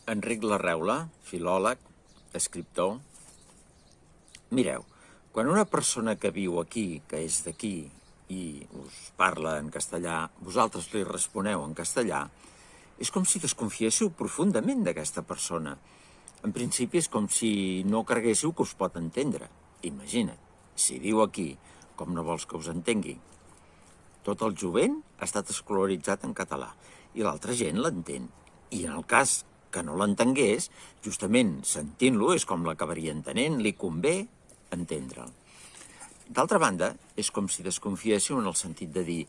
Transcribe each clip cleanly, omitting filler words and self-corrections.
Enric Larreula, filòleg, escriptor. Mireu, quan una persona que viu aquí, que és d'aquí, i us parla en castellà, vosaltres li responeu en castellà, és com si desconfiéssiu profundament d'aquesta persona. En principi és com si no creguéssiu que us pot entendre. Imagina't, si viu aquí, com no vols que us entengui? Tot el jovent ha estat escolaritzat en català i l'altra gent l'entén. I en el cas que no l'entengués, justament sentint-lo és com l'acabaria entenent, li convé entendre'l. D'altra banda, és com si desconfiéssiu en el sentit de dir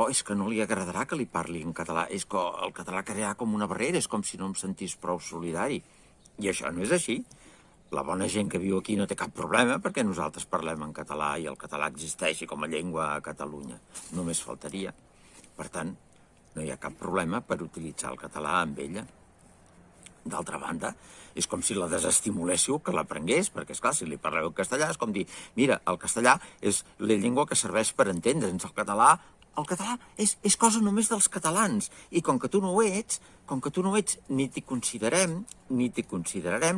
és que no li agradarà que li parli en català, és que el català crearà com una barrera, és com si no em sentís prou solidari. I això no és així. La bona gent que viu aquí no té cap problema perquè nosaltres parlem en català i el català existeixi com a llengua a Catalunya. Només faltaria. Per tant, no hi ha cap problema per utilitzar el català amb ella. D'altra banda, és com si la desestimuléssiu que l'aprengués, perquè, esclar, si li parleu en castellà és com dir, mira, el castellà és la llengua que serveix per entendre'ns, el català és cosa només dels catalans, i com que tu no ho ets, ni t'hi considerem,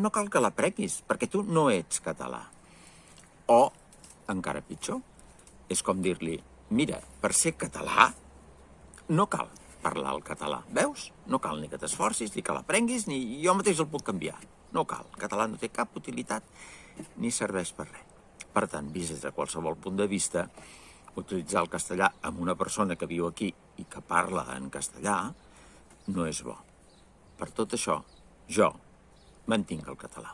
no cal que l'aprenguis, perquè tu no ets català. O, encara pitjor, és com dir-li, mira, per ser català no cal parlar el català, veus? No cal ni que t'esforcis, ni que l'aprenguis, ni jo mateix el puc canviar. No cal, el català no té cap utilitat ni serveix per res. Per tant, vist des de qualsevol punt de vista, utilitzar el castellà amb una persona que viu aquí i que parla en castellà no és bo. Per tot això, jo mantinc el català.